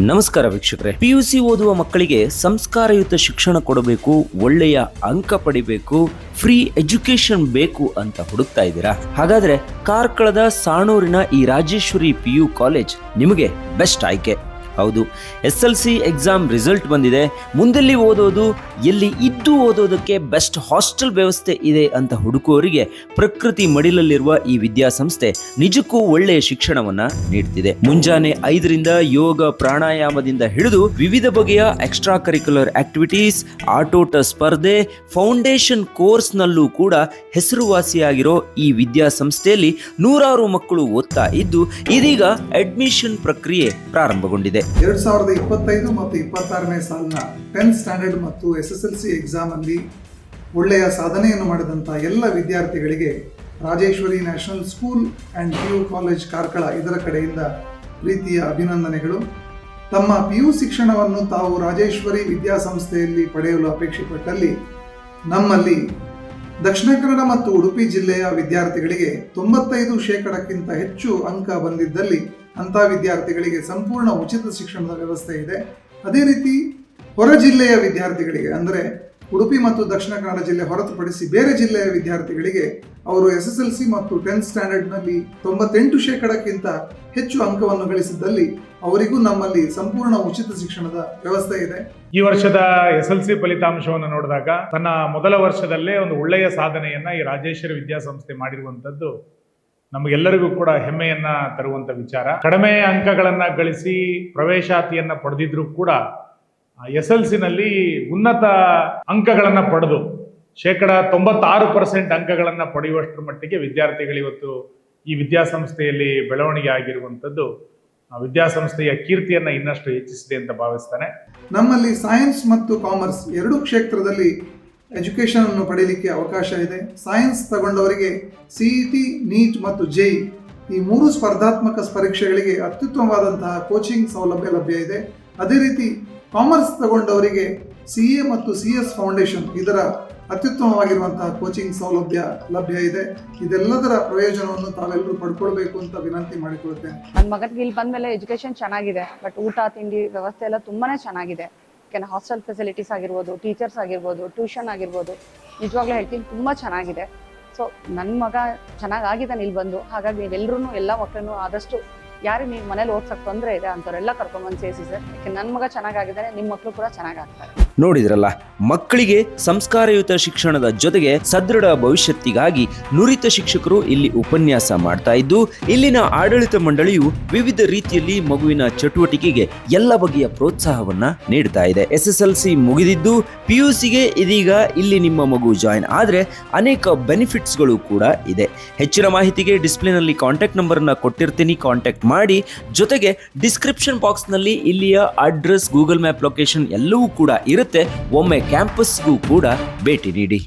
ನಮಸ್ಕಾರ ವೀಕ್ಷಕರೇ, PUC ಓದುವ ಮಕ್ಕಳಿಗೆ ಸಂಸ್ಕಾರಯುತ ಶಿಕ್ಷಣ ಕೊಡಬೇಕು, ಒಳ್ಳೆಯ ಅಂಕ ಪಡಿಬೇಕು, ಫ್ರೀ ಎಜುಕೇಶನ್ ಬೇಕು ಅಂತ ಹುಡುಕ್ತಾ ಇದ್ದೀರಾ? ಹಾಗಾದ್ರೆ ಕಾರ್ಕಳದ ಸಾಣೂರಿನ ಈ ರಾಜೇಶ್ವರಿ PU ಕಾಲೇಜ್ ನಿಮಗೆ ಬೆಸ್ಟ್ ಆಯ್ಕೆ. ಹೌದು, SLC ಎಕ್ಸಾಮ್ ರಿಸಲ್ಟ್ ಬಂದಿದೆ. ಮುಂದೆಲ್ಲಿ ಓದೋದು, ಎಲ್ಲಿ ಇದ್ದು ಓದೋದಕ್ಕೆ ಬೆಸ್ಟ್ ಹಾಸ್ಟೆಲ್ ವ್ಯವಸ್ಥೆ ಇದೆ ಅಂತ ಹುಡುಕುವವರಿಗೆ ಪ್ರಕೃತಿ ಮಡಿಲಲ್ಲಿರುವ ಈ ವಿದ್ಯಾಸಂಸ್ಥೆ ನಿಜಕ್ಕೂ ಒಳ್ಳೆಯ ಶಿಕ್ಷಣವನ್ನ ನೀಡ್ತಿದೆ. ಮುಂಜಾನೆ 5ರಿಂದ ಯೋಗ ಪ್ರಾಣಾಯಾಮದಿಂದ ಹಿಡಿದು ವಿವಿಧ ಬಗೆಯ ಎಕ್ಸ್ಟ್ರಾ ಕರಿಕ್ಯುಲರ್ ಆಕ್ಟಿವಿಟೀಸ್, ಆಟೋಟ ಸ್ಪರ್ಧೆ, ಫೌಂಡೇಶನ್ ಕೋರ್ಸ್ನಲ್ಲೂ ಕೂಡ ಹೆಸರುವಾಸಿಯಾಗಿರೋ ಈ ವಿದ್ಯಾಸಂಸ್ಥೆಯಲ್ಲಿ ನೂರಾರು ಮಕ್ಕಳು ಓದ್ತಾ ಇದ್ದು ಇದೀಗ ಅಡ್ಮಿಷನ್ ಪ್ರಕ್ರಿಯೆ ಪ್ರಾರಂಭಗೊಂಡಿದೆ. 2025 ಮತ್ತು 26ನೇ ಸಾಲಿನ 10th ಸ್ಟ್ಯಾಂಡರ್ಡ್ ಮತ್ತು SSLC ಎಕ್ಸಾಮ್ ಅಲ್ಲಿ ಒಳ್ಳೆಯ ಸಾಧನೆಯನ್ನು ಮಾಡಿದಂಥ ಎಲ್ಲ ವಿದ್ಯಾರ್ಥಿಗಳಿಗೆ Rajeshwari national school and PU college Karkala ಇದರ ಕಡೆಯಿಂದ ಪ್ರೀತಿಯ ಅಭಿನಂದನೆಗಳು. ತಮ್ಮ PU ಶಿಕ್ಷಣವನ್ನು ತಾವು ರಾಜೇಶ್ವರಿ ವಿದ್ಯಾಸಂಸ್ಥೆಯಲ್ಲಿ ಪಡೆಯಲು ಅಪೇಕ್ಷೆಪಟ್ಟಲ್ಲಿ ನಮ್ಮಲ್ಲಿ ದಕ್ಷಿಣ ಕನ್ನಡ ಮತ್ತು ಉಡುಪಿ ಜಿಲ್ಲೆಯ ವಿದ್ಯಾರ್ಥಿಗಳಿಗೆ 95% ಹೆಚ್ಚು ಅಂಕ ಬಂದಿದ್ದಲ್ಲಿ ಅಂಥ ವಿದ್ಯಾರ್ಥಿಗಳಿಗೆ ಸಂಪೂರ್ಣ ಉಚಿತ ಶಿಕ್ಷಣದ ವ್ಯವಸ್ಥೆ ಇದೆ. ಅದೇ ರೀತಿ ಹೊರ ಜಿಲ್ಲೆಯ ವಿದ್ಯಾರ್ಥಿಗಳಿಗೆ ಅಂದರೆ ಉಡುಪಿ ಮತ್ತು ದಕ್ಷಿಣ ಕನ್ನಡ ಜಿಲ್ಲೆ ಹೊರತುಪಡಿಸಿ ಬೇರೆ ಜಿಲ್ಲೆಯ ವಿದ್ಯಾರ್ಥಿಗಳಿಗೆ ಅವರು SSLC ಮತ್ತು 10th ಸ್ಟ್ಯಾಂಡರ್ಡ್ನಲ್ಲಿ 98%ಕ್ಕಿಂತ ಹೆಚ್ಚು ಅಂಕವನ್ನು ಗಳಿಸಿದ್ದಲ್ಲಿ ಅವರಿಗೂ ನಮ್ಮಲ್ಲಿ ಸಂಪೂರ್ಣ ಉಚಿತ ಶಿಕ್ಷಣದ ವ್ಯವಸ್ಥೆ ಇದೆ. ಈ ವರ್ಷದ SLC ಫಲಿತಾಂಶವನ್ನು ನೋಡಿದಾಗ ತನ್ನ ಮೊದಲ ವರ್ಷದಲ್ಲೇ ಒಂದು ಒಳ್ಳೆಯ ಸಾಧನೆಯನ್ನ ಈ ರಾಜೇಶ್ವರಿ ವಿದ್ಯಾಸಂಸ್ಥೆ ಮಾಡಿರುವಂತದ್ದು ನಮಗೆಲ್ಲರಿಗೂ ಕೂಡ ಹೆಮ್ಮೆಯನ್ನ ತರುವಂತ ವಿಚಾರ. ಕಡಿಮೆ ಅಂಕಗಳನ್ನ ಗಳಿಸಿ ಪ್ರವೇಶಾತಿಯನ್ನ ಪಡೆದಿದ್ರು ಕೂಡ SLCನಲ್ಲಿ ಉನ್ನತ ಅಂಕಗಳನ್ನ ಪಡೆದು 96% ಅಂಕಗಳನ್ನ ಪಡೆಯುವಷ್ಟರ ಮಟ್ಟಿಗೆ ವಿದ್ಯಾರ್ಥಿಗಳು ಇವತ್ತು ಈ ವಿದ್ಯಾಸಂಸ್ಥೆಯಲ್ಲಿ ಬೆಳವಣಿಗೆ ಆಗಿರುವಂಥದ್ದು ವಿದ್ಯಾಸಂಸ್ಥೆಯ ಕೀರ್ತಿಯನ್ನ ಇನ್ನಷ್ಟು ಹೆಚ್ಚಿಸಿದೆ ಅಂತ ಭಾವಿಸ್ತಾನೆ. ನಮ್ಮಲ್ಲಿ ಸೈನ್ಸ್ ಮತ್ತು ಕಾಮರ್ಸ್ ಎರಡೂ ಕ್ಷೇತ್ರದಲ್ಲಿ ಎಜುಕೇಷನ್ ಅನ್ನು ಪಡೆಯಲಿಕ್ಕೆ ಅವಕಾಶ ಇದೆ. ಸೈನ್ಸ್ ತಗೊಂಡವರಿಗೆ CET, NEET ಮತ್ತು JEE ಈ 3 ಸ್ಪರ್ಧಾತ್ಮಕ ಪರೀಕ್ಷೆಗಳಿಗೆ ಅತ್ಯುತ್ತಮವಾದಂತಹ ಕೋಚಿಂಗ್ ಸೌಲಭ್ಯ ಲಭ್ಯ ಇದೆ. ಅದೇ ರೀತಿ ಕಾಮರ್ಸ್ ತಗೊಂಡವರಿಗೆ CA ಮತ್ತು CS ಫೌಂಡೇಶನ್ ಇದರ ಅತ್ಯುತ್ತಮವಾಗಿರುವಂತಹ ಕೋಚಿಂಗ್ ಸೌಲಭ್ಯ ಲಭ್ಯ ಇದೆ. ಇದೆಲ್ಲದರ ಪ್ರಯೋಜನವನ್ನು ತಾವೆಲ್ಲರೂ ಪಡ್ಕೊಳ್ಬೇಕು ಅಂತ ವಿನಂತಿ ಮಾಡಿಕೊಳ್ತೇನೆ. ನನ್ನ ಮಗನಿಗೆ ಇಲ್ಲಿ ಬಂದ್ಮೇಲೆ ಎಜುಕೇಶನ್ ಚೆನ್ನಾಗಿದೆ, ಬಟ್ ಊಟ ತಿಂಡಿ ವ್ಯವಸ್ಥೆ ಎಲ್ಲ ತುಂಬಾನೇ ಚೆನ್ನಾಗಿದೆ. ಯಾಕೆಂದ್ರೆ ಹಾಸ್ಟೆಲ್ ಫೆಸಿಲಿಟೀಸ್ ಆಗಿರ್ಬೋದು, ಟೀಚರ್ಸ್ ಆಗಿರ್ಬೋದು, ಟ್ಯೂಷನ್ ಆಗಿರ್ಬೋದು, ನಿಜವಾಗ್ಲೂ ಹೇಳ್ತೀನಿ ತುಂಬ ಚೆನ್ನಾಗಿದೆ. ಸೊ ನನ್ನ ಮಗ ಚೆನ್ನಾಗಿದ್ದಾನೆ ಇಲ್ಲಿ ಬಂದು. ಹಾಗಾಗಿ ನೀವೆಲ್ಲರೂ ಎಲ್ಲ ಮಕ್ಕಳನ್ನು ಆದಷ್ಟು ಯಾರಿಗೆ ನೀವು ಮನೇಲಿ ಓದ್ಸಕ್ಕೆ ತೊಂದರೆ ಇದೆ ಅಂಥವ್ರೆಲ್ಲ ಕರ್ಕೊಂಡ್ಬಂದು ಸೇರಿಸಿ ಸರ್. ಯಾಕೆ ನನ್ನ ಮಗ ಚೆನ್ನಾಗಿದ್ದಾನೆ, ನಿಮ್ಮ ಮಕ್ಕಳು ಕೂಡ ಚೆನ್ನಾಗಾಗ್ತಾರೆ. ನೋಡಿದ್ರಲ್ಲ, ಮಕ್ಕಳಿಗೆ ಸಂಸ್ಕಾರಯುತ ಶಿಕ್ಷಣದ ಜೊತೆಗೆ ಸದೃಢ ಭವಿಷ್ಯತ್ತಿಗಾಗಿ ನುರಿತ ಶಿಕ್ಷಕರು ಇಲ್ಲಿ ಉಪನ್ಯಾಸ ಮಾಡ್ತಾ ಇದ್ದು ಇಲ್ಲಿನ ಆಡಳಿತ ಮಂಡಳಿಯು ವಿವಿಧ ರೀತಿಯಲ್ಲಿ ಮಗುವಿನ ಚಟುವಟಿಕೆಗೆ ಎಲ್ಲ ಬಗೆಯ ಪ್ರೋತ್ಸಾಹವನ್ನ ನೀಡ್ತಾ ಇದೆ. SSLC ಮುಗಿದಿದ್ದು PUCಗೆ ಇದೀಗ ಇಲ್ಲಿ ನಿಮ್ಮ ಮಗು ಜಾಯಿನ್ ಆದ್ರೆ ಅನೇಕ ಬೆನಿಫಿಟ್ಸ್ಗಳು ಕೂಡ ಇದೆ. ಹೆಚ್ಚಿನ ಮಾಹಿತಿಗೆ ಡಿಸ್ಪ್ಲೇನಲ್ಲಿ ಕಾಂಟ್ಯಾಕ್ಟ್ ನಂಬರ್ ಅನ್ನ ಕೊಟ್ಟಿರ್ತೀನಿ, ಕಾಂಟ್ಯಾಕ್ಟ್ ಮಾಡಿ. ಜೊತೆಗೆ ಡಿಸ್ಕ್ರಿಪ್ಷನ್ ಬಾಕ್ಸ್ ನಲ್ಲಿ ಇಲ್ಲಿಯ ಅಡ್ರೆಸ್, ಗೂಗಲ್ ಮ್ಯಾಪ್ ಲೊಕೇಶನ್ ಎಲ್ಲವೂ ಕೂಡ ಇರುತ್ತೆ. ಒಮ್ಮೆ ಕ್ಯಾಂಪಸ್ಗೂ ಕೂಡ ಭೇಟಿ ನೀಡಿ.